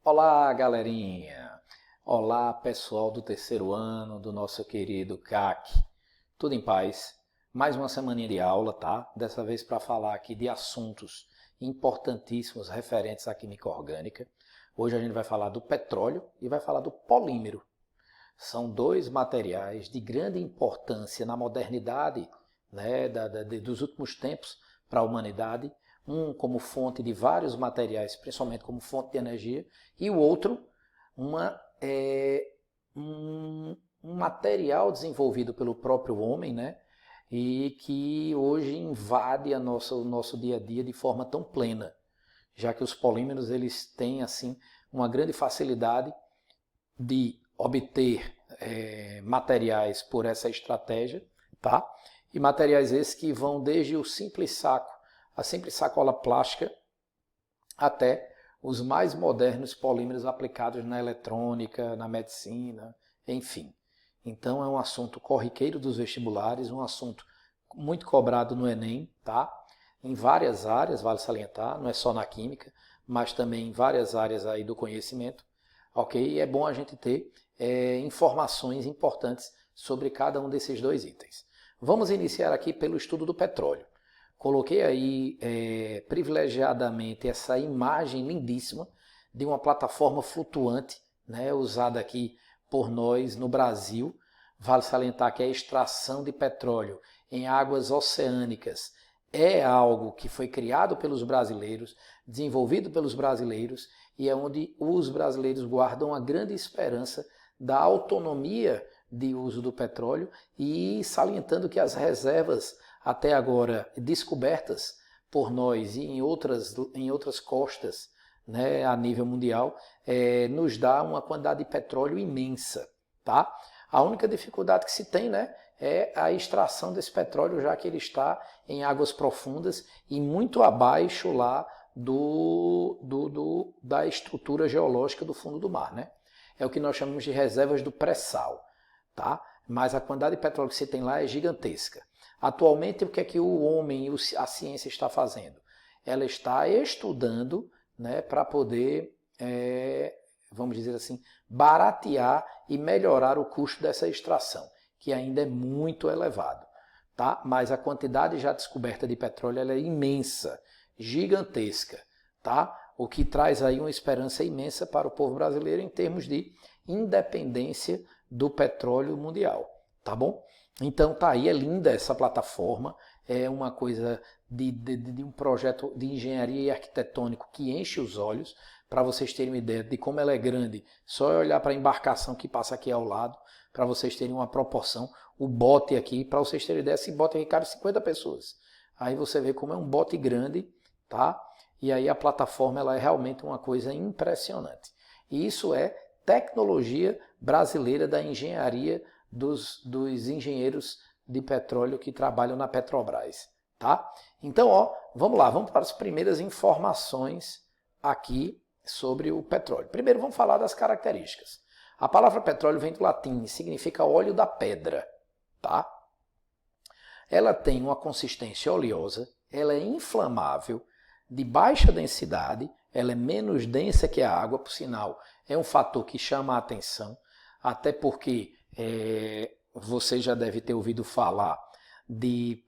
Olá, galerinha! Olá, pessoal do terceiro ano do nosso querido CAC. Tudo em paz? Mais uma semaninha de aula, tá? Dessa vez para falar aqui de assuntos importantíssimos referentes à química orgânica. Hoje a gente vai falar do petróleo e vai falar do polímero. São dois materiais de grande importância na modernidade, né, dos últimos tempos para a humanidade. Um como fonte de vários materiais, principalmente como fonte de energia, e o outro um material desenvolvido pelo próprio homem, né, e que hoje invade o nosso dia a dia de forma tão plena, já que os polímeros eles têm assim uma grande facilidade de obter materiais por essa estratégia, tá? E materiais esses que vão desde o simples saco, a simples sacola plástica, até os mais modernos polímeros aplicados na eletrônica, na medicina, enfim. Então é um assunto corriqueiro dos vestibulares, um assunto muito cobrado no Enem, tá? Em várias áreas, vale salientar, não é só na química, mas também em várias áreas aí do conhecimento, ok? E é bom a gente ter informações importantes sobre cada um desses dois itens. Vamos iniciar aqui pelo estudo do petróleo. Coloquei aí privilegiadamente essa imagem lindíssima de uma plataforma flutuante, né, usada aqui por nós no Brasil. Vale salientar que a extração de petróleo em águas oceânicas é algo que foi criado pelos brasileiros, desenvolvido pelos brasileiros, e é onde os brasileiros guardam a grande esperança da autonomia de uso do petróleo, e salientando que as reservas até agora descobertas por nós e em outras costas, né, a nível mundial, nos dá uma quantidade de petróleo imensa. Tá? A única dificuldade que se tem, né, é a extração desse petróleo, já que ele está em águas profundas e muito abaixo lá da estrutura geológica do fundo do mar. Né? É o que nós chamamos de reservas do pré-sal. Tá? Mas a quantidade de petróleo que se tem lá é gigantesca. Atualmente, o que é que o homem e a ciência está fazendo? Ela está estudando, né, para poder, vamos dizer assim, baratear e melhorar o custo dessa extração, que ainda é muito elevado. Tá? Mas a quantidade já descoberta de petróleo ela é imensa, gigantesca. Tá? O que traz aí uma esperança imensa para o povo brasileiro em termos de independência do petróleo mundial. Tá bom? Então tá aí, é linda essa plataforma, é uma coisa de um projeto de engenharia e arquitetônico que enche os olhos. Para vocês terem uma ideia de como ela é grande, só é olhar para a embarcação que passa aqui ao lado, para vocês terem uma proporção. O bote aqui, para vocês terem ideia, esse bote aqui cabe 50 pessoas. Aí você vê como é um bote grande, tá? E aí a plataforma ela é realmente uma coisa impressionante. E isso é tecnologia brasileira da engenharia dos engenheiros de petróleo que trabalham na Petrobras. Tá? Então, ó, vamos lá, vamos para as primeiras informações aqui sobre o petróleo. Primeiro vamos falar das características. A palavra petróleo vem do latim e significa óleo da pedra. Tá? Ela tem uma consistência oleosa, ela é inflamável, de baixa densidade, ela é menos densa que a água, por sinal, é um fator que chama a atenção, até porque você já deve ter ouvido falar de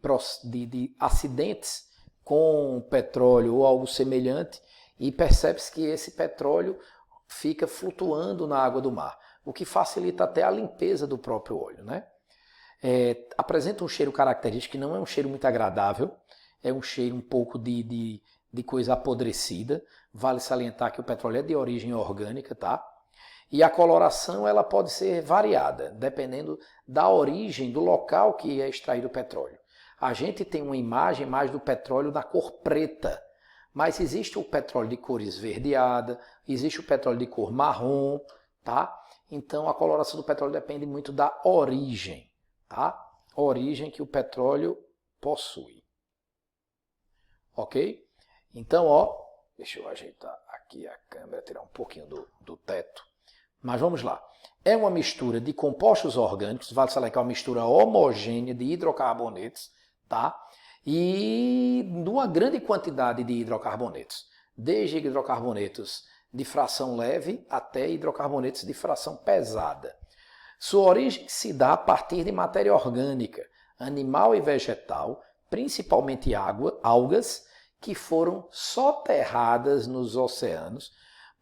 acidentes com petróleo ou algo semelhante, e percebe-se que esse petróleo fica flutuando na água do mar, o que facilita até a limpeza do próprio óleo. Né? Apresenta um cheiro característico que não é um cheiro muito agradável, é um cheiro um pouco de coisa apodrecida. Vale salientar que o petróleo é de origem orgânica, tá? E a coloração ela pode ser variada, dependendo da origem, do local que é extraído o petróleo. A gente tem uma imagem mais do petróleo na cor preta, mas existe o petróleo de cor esverdeada, existe o petróleo de cor marrom, tá? Então a coloração do petróleo depende muito da origem, tá? A origem que o petróleo possui. Ok? Então, ó, deixa eu ajeitar aqui a câmera, tirar um pouquinho do teto. Mas vamos lá. É uma mistura de compostos orgânicos, vale salientar que é uma mistura homogênea de hidrocarbonetos, tá? E de uma grande quantidade de hidrocarbonetos. Desde hidrocarbonetos de fração leve até hidrocarbonetos de fração pesada. Sua origem se dá a partir de matéria orgânica, animal e vegetal, principalmente algas, que foram soterradas nos oceanos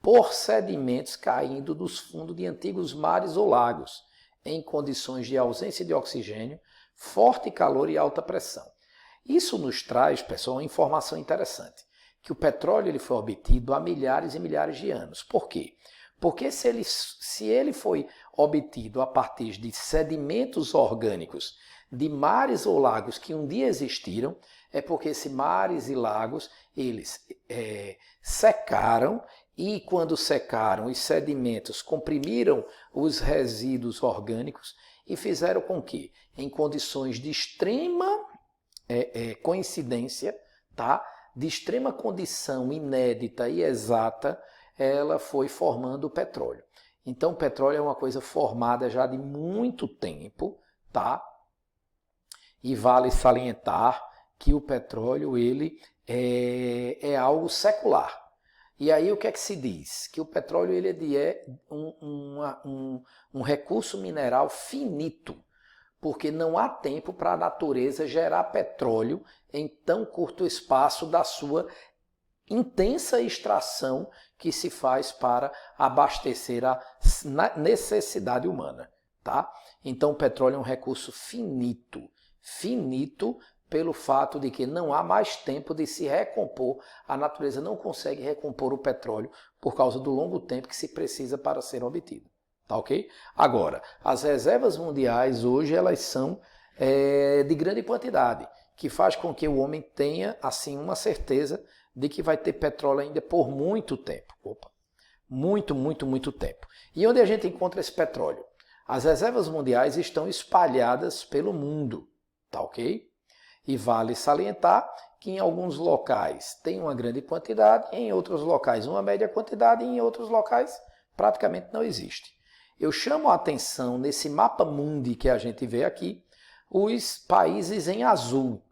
por sedimentos caindo dos fundos de antigos mares ou lagos, em condições de ausência de oxigênio, forte calor e alta pressão. Isso nos traz, pessoal, uma informação interessante, que o petróleo ele foi obtido há milhares e milhares de anos. Por quê? Porque se ele foi obtido a partir de sedimentos orgânicos de mares ou lagos que um dia existiram, é porque esses mares e lagos eles secaram, e quando secaram, os sedimentos comprimiram os resíduos orgânicos e fizeram com que, em condições de extrema coincidência, tá? De extrema condição inédita e exata, ela foi formando o petróleo. Então, o petróleo é uma coisa formada já de muito tempo, tá? E vale salientar que o petróleo ele é algo secular. E aí o que é que se diz? Que o petróleo ele é um recurso mineral finito, porque não há tempo para a natureza gerar petróleo em tão curto espaço da sua intensa extração que se faz para abastecer a necessidade humana, tá? Então o petróleo é um recurso finito pelo fato de que não há mais tempo de se recompor, a natureza não consegue recompor o petróleo por causa do longo tempo que se precisa para ser obtido. Tá ok? Agora, as reservas mundiais hoje elas são de grande quantidade, que faz com que o homem tenha assim uma certeza de que vai ter petróleo ainda por muito tempo. Muito tempo. E onde a gente encontra esse petróleo? As reservas mundiais estão espalhadas pelo mundo, tá ok? E vale salientar que em alguns locais tem uma grande quantidade, em outros locais uma média quantidade e em outros locais praticamente não existe. Eu chamo a atenção nesse mapa mundi que a gente vê aqui, os países em azul,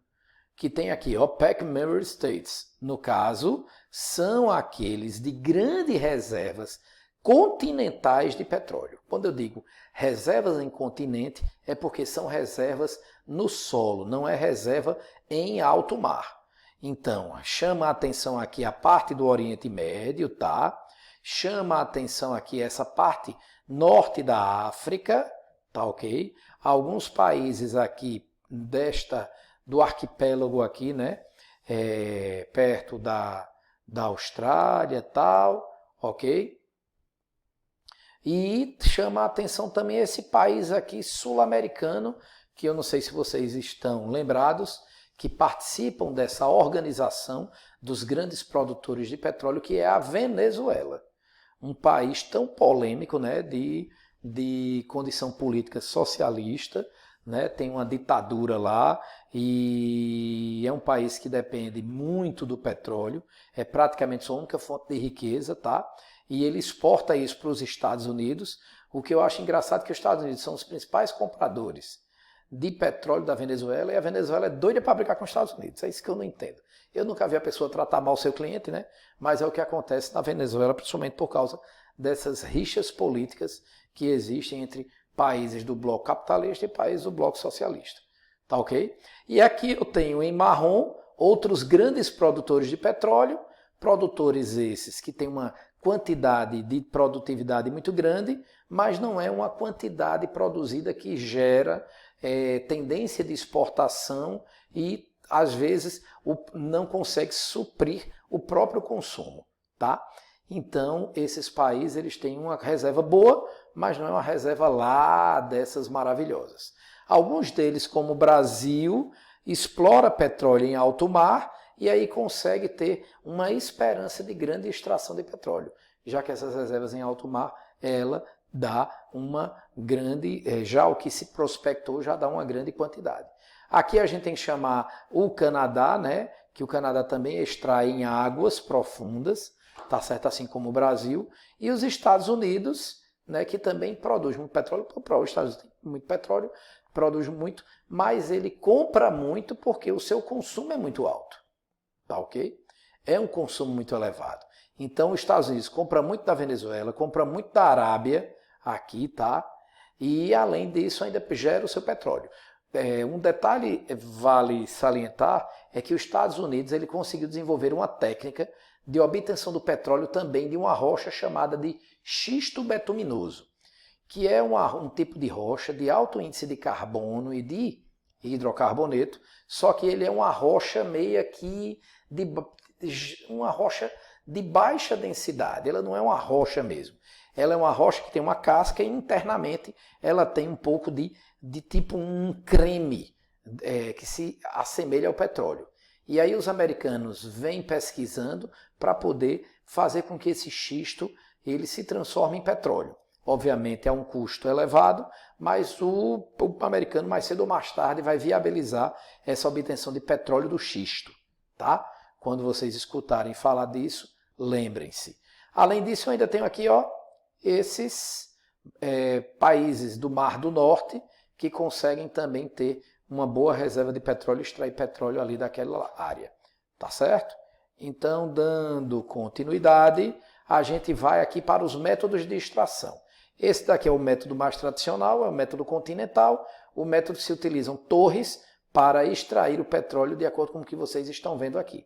que tem aqui OPEC Member States. No caso, são aqueles de grandes reservas continentais de petróleo. Quando eu digo reservas em continente, é porque são reservas no solo, não é reserva em alto mar. Então, chama a atenção aqui a parte do Oriente Médio, tá? Chama a atenção aqui essa parte norte da África, tá ok? Alguns países aqui do arquipélago aqui, né? Perto da Austrália, tal, ok? E chama a atenção também esse país aqui sul-americano, que eu não sei se vocês estão lembrados, que participam dessa organização dos grandes produtores de petróleo, que é a Venezuela. Um país tão polêmico, né, de condição política socialista, né, tem uma ditadura lá e é um país que depende muito do petróleo, é praticamente sua única fonte de riqueza, tá? E ele exporta isso para os Estados Unidos. O que eu acho engraçado é que os Estados Unidos são os principais compradores de petróleo da Venezuela e a Venezuela é doida para brigar com os Estados Unidos. É isso que eu não entendo. Eu nunca vi a pessoa tratar mal o seu cliente, né? Mas é o que acontece na Venezuela, principalmente por causa dessas rixas políticas que existem entre países do bloco capitalista e países do bloco socialista. Tá ok? E aqui eu tenho em marrom outros grandes produtores de petróleo, produtores esses que têm uma quantidade de produtividade muito grande, mas não é uma quantidade produzida que gera tendência de exportação e, às vezes, não consegue suprir o próprio consumo. Tá? Então, esses países eles têm uma reserva boa, mas não é uma reserva lá dessas maravilhosas. Alguns deles, como o Brasil, explora petróleo em alto mar e aí consegue ter uma esperança de grande extração de petróleo, já que essas reservas em alto mar, ela dá uma grande, já o que se prospectou já dá uma grande quantidade. Aqui a gente tem que chamar o Canadá, né, que o Canadá também extrai em águas profundas, tá certo? Assim como o Brasil, e os Estados Unidos, né, que também produz muito petróleo, os Estados Unidos tem muito petróleo, produz muito, mas ele compra muito porque o seu consumo é muito alto, tá ok? É um consumo muito elevado. Então, os Estados Unidos compra muito da Venezuela, compra muito da Arábia, aqui, tá? E, além disso, ainda gera o seu petróleo. Um detalhe vale salientar é que os Estados Unidos ele conseguiu desenvolver uma técnica de obtenção do petróleo também de uma rocha chamada de xisto betuminoso, que é um tipo de rocha de alto índice de carbono e de hidrocarboneto, só que ele é uma rocha meio que uma rocha de baixa densidade, ela não é uma rocha mesmo. Ela é uma rocha que tem uma casca e internamente ela tem um pouco de tipo um creme que se assemelha ao petróleo. E aí os americanos vêm pesquisando para poder fazer com que esse xisto ele se transforme em petróleo. Obviamente é um custo elevado, mas o americano mais cedo ou mais tarde vai viabilizar essa obtenção de petróleo do xisto, tá? Quando vocês escutarem falar disso, lembrem-se. Além disso, eu ainda tenho aqui, ó, esses países do Mar do Norte que conseguem também ter uma boa reserva de petróleo, extrair petróleo ali daquela área, tá certo? Então, dando continuidade, a gente vai aqui para os métodos de extração. Esse daqui é o método mais tradicional, é o método continental. O método se utilizam torres para extrair o petróleo de acordo com o que vocês estão vendo aqui.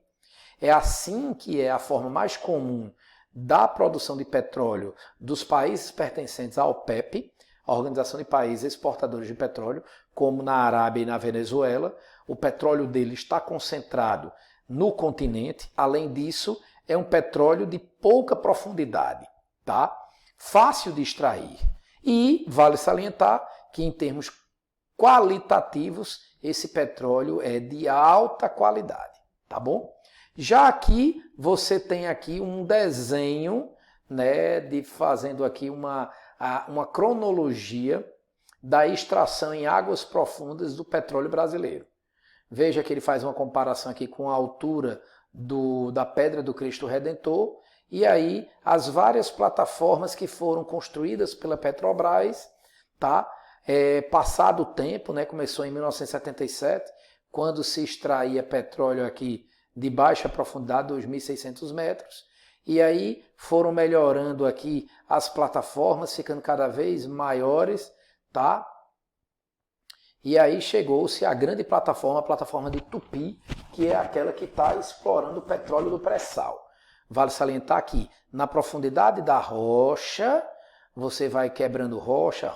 É assim que é a forma mais comum da produção de petróleo dos países pertencentes à OPEP, a Organização de Países Exportadores de Petróleo, como na Arábia e na Venezuela. O petróleo dele está concentrado no continente. Além disso, é um petróleo de pouca profundidade, tá? Fácil de extrair. E vale salientar que em termos qualitativos, esse petróleo é de alta qualidade, tá bom? Já aqui, você tem aqui um desenho, né, fazendo aqui uma cronologia da extração em águas profundas do petróleo brasileiro. Veja que ele faz uma comparação aqui com a altura da Pedra do Cristo Redentor e aí as várias plataformas que foram construídas pela Petrobras, tá? Passado o tempo, né, começou em 1977, quando se extraía petróleo aqui de baixa profundidade, 2.600 metros, e aí foram melhorando aqui as plataformas, ficando cada vez maiores, tá? E aí chegou-se a grande plataforma, a plataforma de Tupi, que é aquela que está explorando o petróleo do pré-sal. Vale salientar que na profundidade da rocha, você vai quebrando rocha,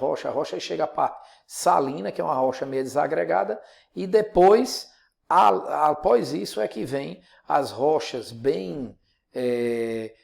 e chega a parte salina, que é uma rocha meio desagregada, e depois, após isso, é que vem as rochas bem,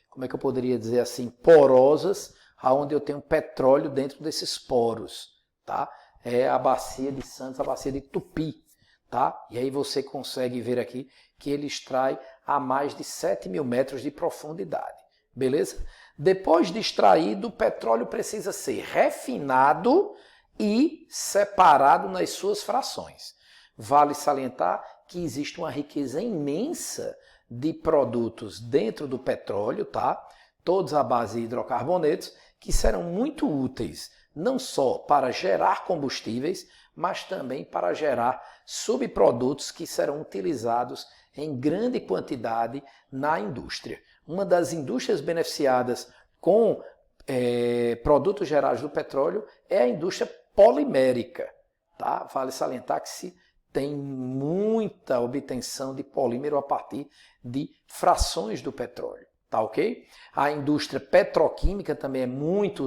como é que eu poderia dizer assim, porosas, onde eu tenho petróleo dentro desses poros, tá? É a bacia de Santos, a bacia de Tupi, tá? E aí você consegue ver aqui que ele extrai a mais de 7.000 metros de profundidade, beleza? Depois de extraído, o petróleo precisa ser refinado e separado nas suas frações. Vale salientar que existe uma riqueza imensa de produtos dentro do petróleo, tá? Todos à base de hidrocarbonetos, que serão muito úteis não só para gerar combustíveis, mas também para gerar subprodutos que serão utilizados em grande quantidade na indústria. Uma das indústrias beneficiadas com produtos gerados do petróleo é a indústria polimérica. Tá? Vale salientar que se tem muita obtenção de polímero a partir de frações do petróleo. Tá, ok? A indústria petroquímica também é muito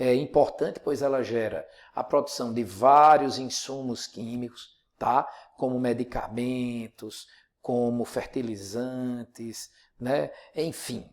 importante, pois ela gera a produção de vários insumos químicos, tá? Como medicamentos, como fertilizantes, né? Enfim,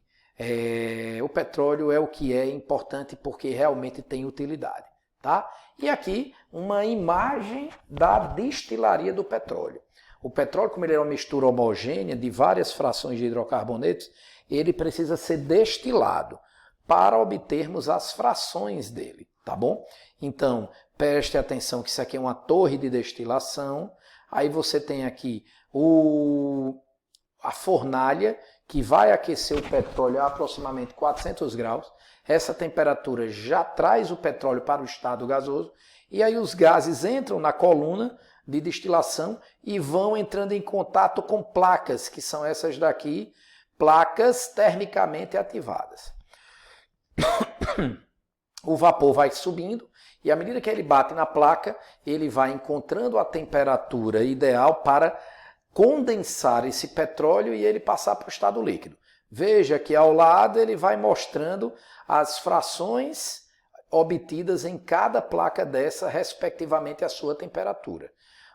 o petróleo é o que é importante porque realmente tem utilidade. Tá? E aqui uma imagem da destilaria do petróleo. O petróleo, como ele é uma mistura homogênea de várias frações de hidrocarbonetos, ele precisa ser destilado para obtermos as frações dele, tá bom? Então, preste atenção que isso aqui é uma torre de destilação. Aí você tem aqui a fornalha, que vai aquecer o petróleo a aproximadamente 400 graus. Essa temperatura já traz o petróleo para o estado gasoso. E aí os gases entram na coluna de destilação e vão entrando em contato com placas, que são essas daqui, placas termicamente ativadas. O vapor vai subindo e à medida que ele bate na placa, ele vai encontrando a temperatura ideal para condensar esse petróleo e ele passar para o estado líquido. Veja que ao lado ele vai mostrando as frações obtidas em cada placa dessa, respectivamente a sua temperatura.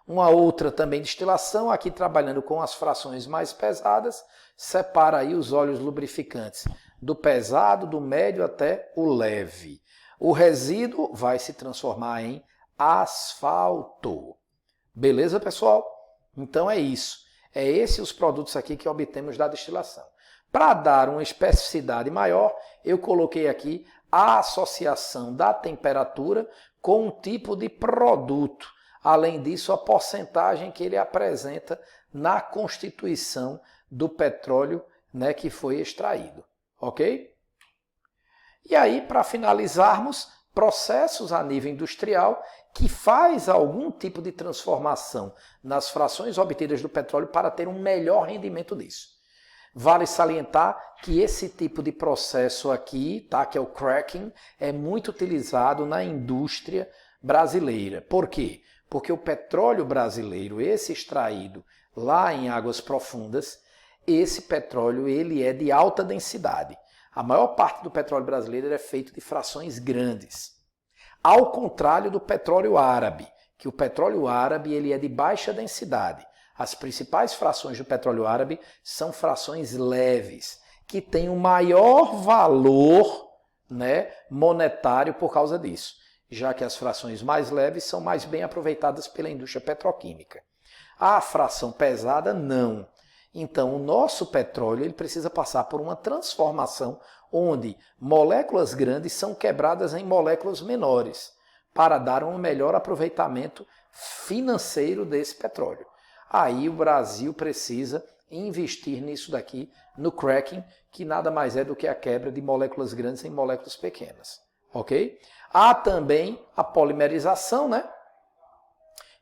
Uma outra também destilação, aqui trabalhando com as frações mais pesadas, separa aí os óleos lubrificantes do pesado, do médio até o leve. O resíduo vai se transformar em asfalto. Beleza, pessoal? Então é isso. É esses os produtos aqui que obtemos da destilação. Para dar uma especificidade maior, eu coloquei aqui a associação da temperatura com um tipo de produto. Além disso, a porcentagem que ele apresenta na constituição do petróleo, né, que foi extraído. Ok? E aí, para finalizarmos, processos a nível industrial que faz algum tipo de transformação nas frações obtidas do petróleo para ter um melhor rendimento disso. Vale salientar que esse tipo de processo aqui, tá, que é o cracking, é muito utilizado na indústria brasileira. Por quê? Porque o petróleo brasileiro, esse extraído lá em águas profundas, esse petróleo ele é de alta densidade. A maior parte do petróleo brasileiro é feito de frações grandes. Ao contrário do petróleo árabe, que o petróleo árabe ele é de baixa densidade. As principais frações do petróleo árabe são frações leves, que têm um maior valor, né, monetário por causa disso, já que as frações mais leves são mais bem aproveitadas pela indústria petroquímica. A fração pesada, não. Então, o nosso petróleo ele precisa passar por uma transformação onde moléculas grandes são quebradas em moléculas menores para dar um melhor aproveitamento financeiro desse petróleo. Aí o Brasil precisa investir nisso daqui, no cracking, que nada mais é do que a quebra de moléculas grandes em moléculas pequenas. Ok? Há também a polimerização, né?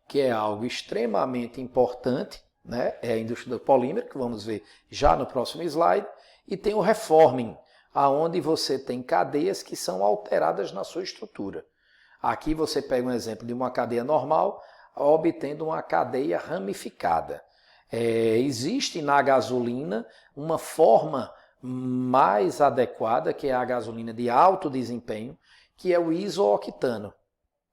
Que é algo extremamente importante, né? É a indústria do polímero, que vamos ver já no próximo slide, e tem o reforming, aonde você tem cadeias que são alteradas na sua estrutura. Aqui você pega um exemplo de uma cadeia normal, obtendo uma cadeia ramificada. Existe na gasolina uma forma mais adequada, que é a gasolina de alto desempenho, que é o isooctano.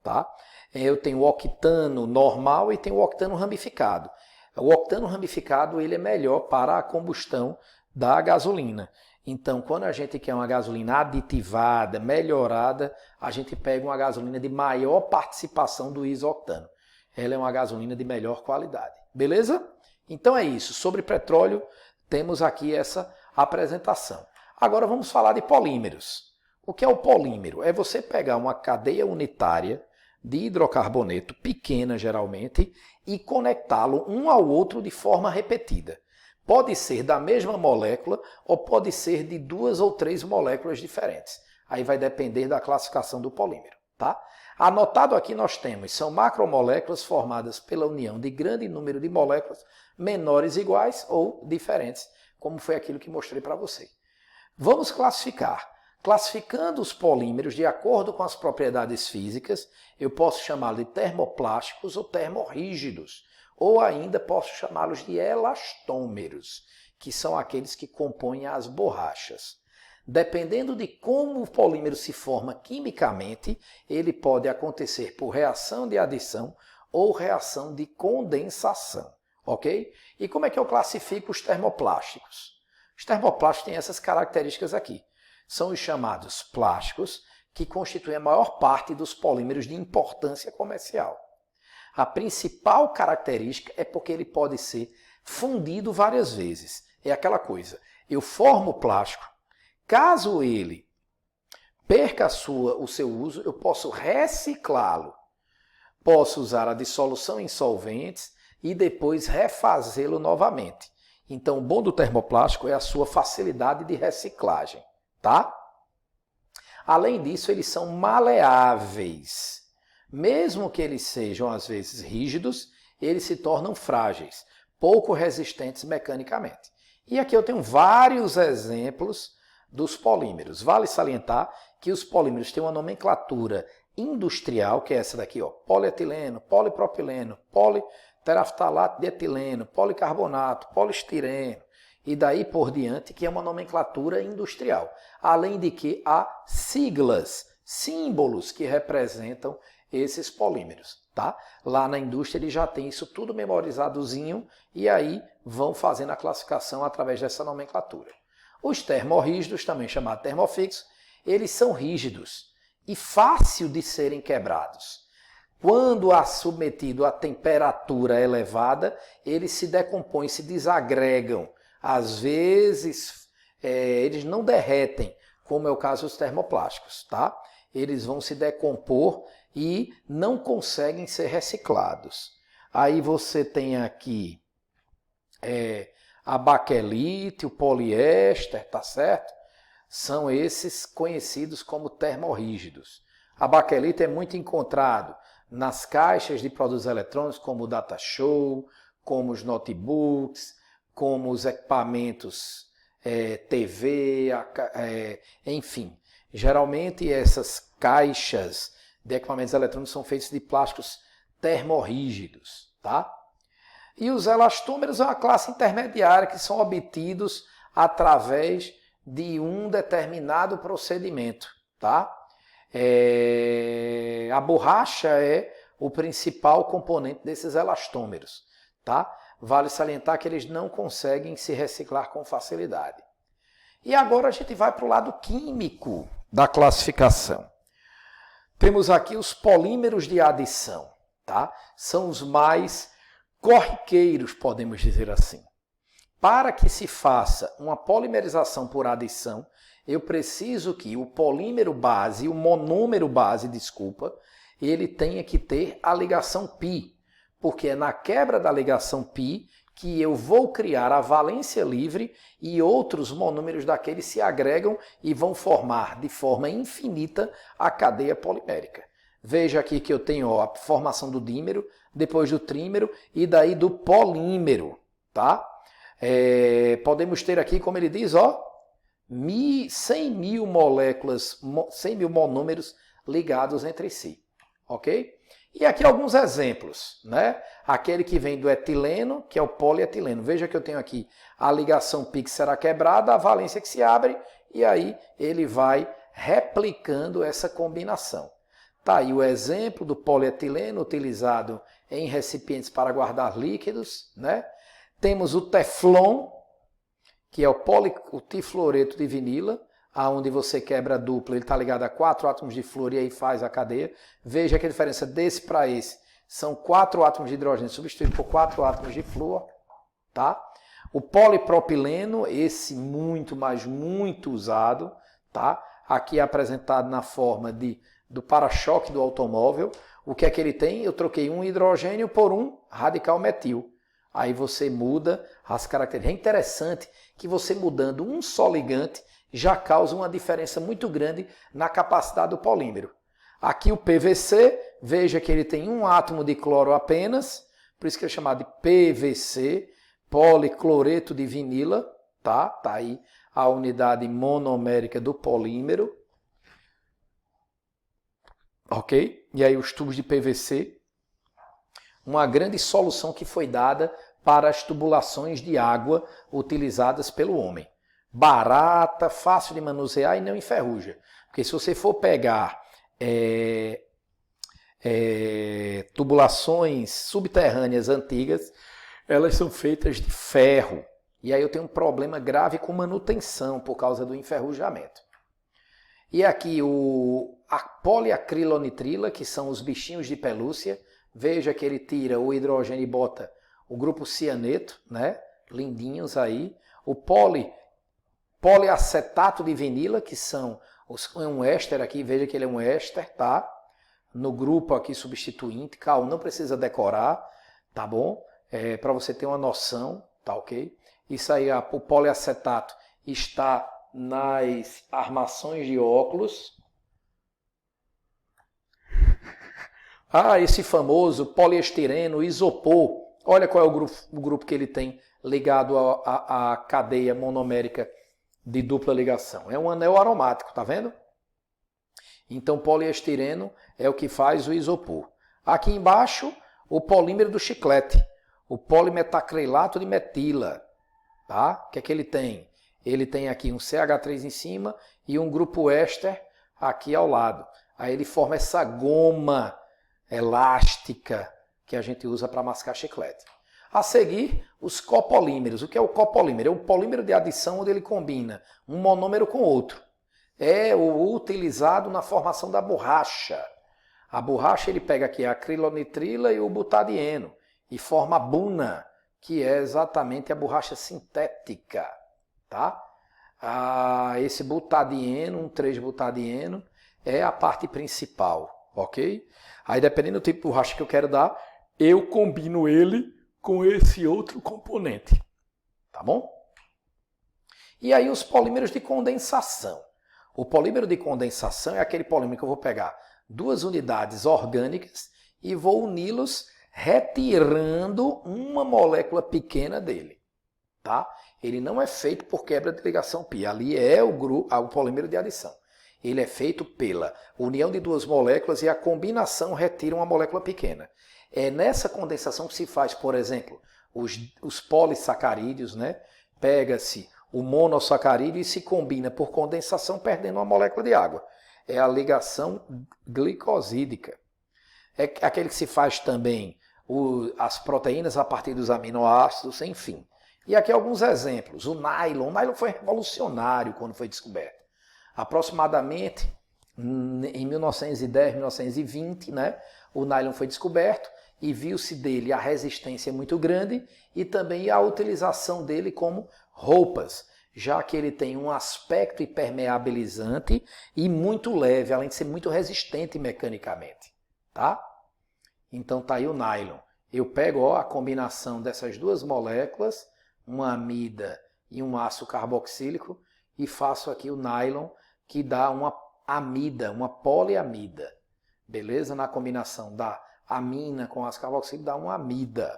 Tá? Eu tenho o octano normal e tenho o octano ramificado. O octano ramificado ele é melhor para a combustão da gasolina. Então, quando a gente quer uma gasolina aditivada, melhorada, a gente pega uma gasolina de maior participação do isoctano. Ela é uma gasolina de melhor qualidade. Beleza? Então é isso. Sobre petróleo, temos aqui essa apresentação. Agora vamos falar de polímeros. O que é o polímero? É você pegar uma cadeia unitária de hidrocarboneto, pequena geralmente, e conectá-lo um ao outro de forma repetida. Pode ser da mesma molécula ou pode ser de 2 ou 3 moléculas diferentes. Aí vai depender da classificação do polímero. Tá? Anotado aqui nós temos, são macromoléculas formadas pela união de grande número de moléculas menores iguais ou diferentes, como foi aquilo que mostrei para você. Vamos classificar. Classificando os polímeros de acordo com as propriedades físicas, eu posso chamá-los de termoplásticos ou termorrígidos, ou ainda posso chamá-los de elastômeros, que são aqueles que compõem as borrachas. Dependendo de como o polímero se forma quimicamente, ele pode acontecer por reação de adição ou reação de condensação, ok? E como é que eu classifico os termoplásticos? Os termoplásticos têm essas características aqui. São os chamados plásticos, que constituem a maior parte dos polímeros de importância comercial. A principal característica é porque ele pode ser fundido várias vezes. É aquela coisa, eu formo o plástico, caso ele perca o seu uso, eu posso reciclá-lo. Posso usar a dissolução em solventes e depois refazê-lo novamente. Então, o bom do termoplástico é a sua facilidade de reciclagem. Tá? Além disso, eles são maleáveis. Mesmo que eles sejam, às vezes, rígidos, eles se tornam frágeis, pouco resistentes mecanicamente. E aqui eu tenho vários exemplos dos polímeros. Vale salientar que os polímeros têm uma nomenclatura industrial, que é essa daqui, ó, polietileno, polipropileno, politeraftalato de etileno, policarbonato, polistireno, e daí por diante, que é uma nomenclatura industrial. Além de que há siglas, símbolos que representam esses polímeros, tá? Lá na indústria ele já tem isso tudo memorizadozinho e aí vão fazendo a classificação através dessa nomenclatura. Os termorrígidos, também chamados termofixos, eles são rígidos e fácil de serem quebrados. Quando submetido a temperatura elevada, eles se decompõem, se desagregam. Às vezes, eles não derretem, como é o caso dos termoplásticos, tá? Eles vão se decompor e não conseguem ser reciclados. Aí você tem aqui a baquelite, o poliéster, tá certo? São esses conhecidos como termorrígidos. A baquelite é muito encontrado nas caixas de produtos eletrônicos, como o data show, como os notebooks, como os equipamentos TV, enfim. Geralmente essas caixas de equipamentos eletrônicos são feitas de plásticos termorrígidos, tá? E os elastômeros é uma classe intermediária que são obtidos através de um determinado procedimento, tá? A borracha é o principal componente desses elastômeros, tá? Vale salientar que eles não conseguem se reciclar com facilidade. E agora a gente vai para o lado químico da classificação. Temos aqui os polímeros de adição, tá? São os mais corriqueiros, podemos dizer assim. Para que se faça uma polimerização por adição, eu preciso que o polímero base, o monômero base, ele tenha que ter a ligação π, porque é na quebra da ligação π que eu vou criar a valência livre e outros monômeros daqueles se agregam e vão formar de forma infinita a cadeia polimérica. Veja aqui que eu tenho a formação do dímero, depois do trímero e daí do polímero, tá? Podemos ter aqui, como ele diz, 100 mil moléculas, 100 mil monômeros ligados entre si, ok? E aqui alguns exemplos, né? Aquele que vem do etileno, que é o polietileno. Veja que eu tenho aqui a ligação π que será quebrada, a valência que se abre, e aí ele vai replicando essa combinação. Tá aí o exemplo do polietileno utilizado em recipientes para guardar líquidos, né? Temos o teflon, que é o tifluoreto de vinila, aonde você quebra duplo, ele está ligado a 4 átomos de flúor e aí faz a cadeia. Veja que a diferença desse para esse são 4 átomos de hidrogênio substituídos por 4 átomos de flúor, tá? O polipropileno, esse muito, mas muito usado, tá? Aqui é apresentado na forma do para-choque do automóvel. O que é que ele tem? Eu troquei um hidrogênio por um radical metil. Aí você muda as características. É interessante que você mudando um só ligante já causa uma diferença muito grande na capacidade do polímero. Aqui o PVC, veja que ele tem um átomo de cloro apenas, por isso que é chamado de PVC, policloreto de vinila, tá? Tá aí a unidade monomérica do polímero. Ok? E aí os tubos de PVC, uma grande solução que foi dada para as tubulações de água utilizadas pelo homem. Barata, fácil de manusear e não enferruja. Porque se você for pegar tubulações subterrâneas antigas, elas são feitas de ferro. E aí eu tenho um problema grave com manutenção por causa do enferrujamento. E aqui a poliacrilonitrila, que são os bichinhos de pelúcia. Veja que ele tira o hidrogênio e bota o grupo cianeto, né? Lindinhos aí. O poliacetato de vinila, que são um éster aqui, veja que ele é um éster, tá? No grupo aqui substituinte, calma, não precisa decorar, tá bom? Para você ter uma noção, tá ok? Isso aí, o poliacetato está nas armações de óculos. Esse famoso poliestireno, isopor, olha qual é o grupo que ele tem ligado à cadeia monomérica de dupla ligação. É um anel aromático, tá vendo? Então, poliestireno é o que faz o isopor. Aqui embaixo, o polímero do chiclete, o polimetacrelato de metila. Tá? O que é que ele tem? Ele tem aqui um CH3 em cima e um grupo éster aqui ao lado. Aí ele forma essa goma elástica que a gente usa para mascar chiclete. A seguir, os copolímeros. O que é o copolímero? É um polímero de adição onde ele combina um monômero com outro. É o utilizado na formação da borracha. A borracha ele pega aqui a acrilonitrila e o butadieno e forma a buna, que é exatamente a borracha sintética. Tá? Esse butadieno, um 3-butadieno, é a parte principal, ok? Aí dependendo do tipo de borracha que eu quero dar, eu combino ele com esse outro componente, tá bom? E aí os polímeros de condensação. O polímero de condensação é aquele polímero que eu vou pegar 2 unidades orgânicas e vou uni-los retirando uma molécula pequena dele. Tá? Ele não é feito por quebra de ligação pi. Ali é o polímero de adição. Ele é feito pela união de 2 moléculas e a combinação retira uma molécula pequena. É nessa condensação que se faz, por exemplo, os polissacarídeos, né? Pega-se o monossacarídeo e se combina por condensação perdendo uma molécula de água. É a ligação glicosídica. É aquele que se faz também as proteínas a partir dos aminoácidos, enfim. E aqui alguns exemplos. O nylon. O nylon foi revolucionário quando foi descoberto. Aproximadamente em 1910, 1920, né, o nylon foi descoberto e viu-se dele a resistência muito grande e também a utilização dele como roupas, já que ele tem um aspecto impermeabilizante e muito leve, além de ser muito resistente mecanicamente. Tá? Então tá aí o nylon. Eu pego a combinação dessas 2 moléculas, uma amida e um ácido carboxílico, e faço aqui o nylon, que dá uma amida, uma poliamida. Beleza? Na combinação da amina com ácido carboxílico dá uma amida.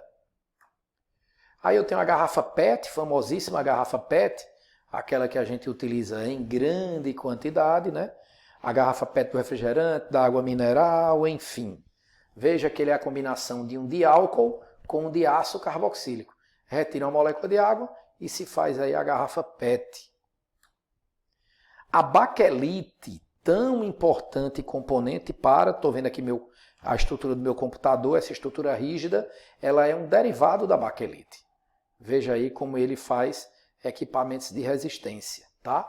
Aí eu tenho a garrafa PET, famosíssima garrafa PET, aquela que a gente utiliza em grande quantidade, né? A garrafa PET do refrigerante, da água mineral, enfim. Veja que ele é a combinação de um diálcool com um diácido carboxílico. Retira uma molécula de água e se faz aí a garrafa PET. A baquelite, tão importante componente para, estou vendo aqui a estrutura do meu computador, essa estrutura rígida, ela é um derivado da baquelite. Veja aí como ele faz equipamentos de resistência, tá?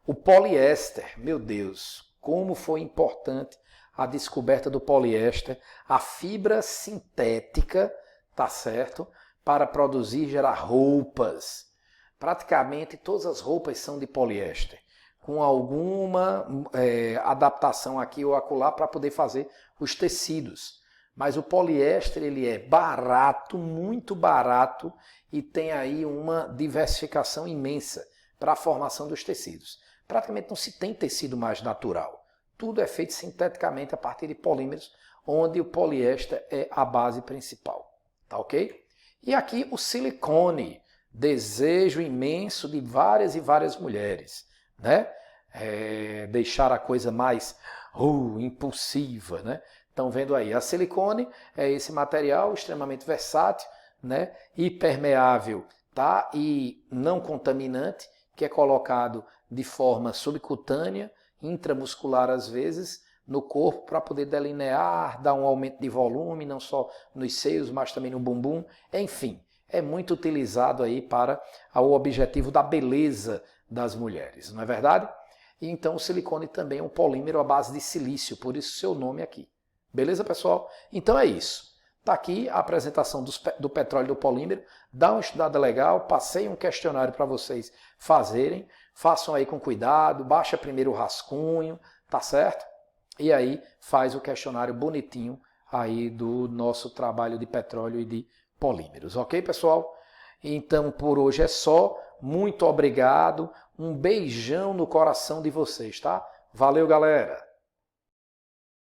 O poliéster, meu Deus, como foi importante a descoberta do poliéster, a fibra sintética, tá certo? Para produzir e gerar roupas. Praticamente todas as roupas são de poliéster, com alguma adaptação aqui ou acolá para poder fazer os tecidos. Mas o poliéster ele é barato, muito barato, e tem aí uma diversificação imensa para a formação dos tecidos. Praticamente não se tem tecido mais natural. Tudo é feito sinteticamente a partir de polímeros, onde o poliéster é a base principal. Tá ok? E aqui o silicone, desejo imenso de várias e várias mulheres, né? Deixar a coisa mais impulsiva, né? Estão vendo aí, a silicone é esse material extremamente versátil, né? Hipermeável, tá? E não contaminante, que é colocado de forma subcutânea, intramuscular às vezes, no corpo para poder delinear, dar um aumento de volume, não só nos seios, mas também no bumbum. Enfim, é muito utilizado aí para o objetivo da beleza das mulheres, não é verdade? E então o silicone também é um polímero à base de silício, por isso seu nome aqui. Beleza, pessoal? Então é isso. Está aqui a apresentação do petróleo e do polímero. Dá uma estudada legal, passei um questionário para vocês fazerem. Façam aí com cuidado, baixa primeiro o rascunho, tá certo? E aí faz o questionário bonitinho aí do nosso trabalho de petróleo e de polímeros. Ok, pessoal? Então por hoje é só. Muito obrigado. Um beijão no coração de vocês, tá? Valeu, galera!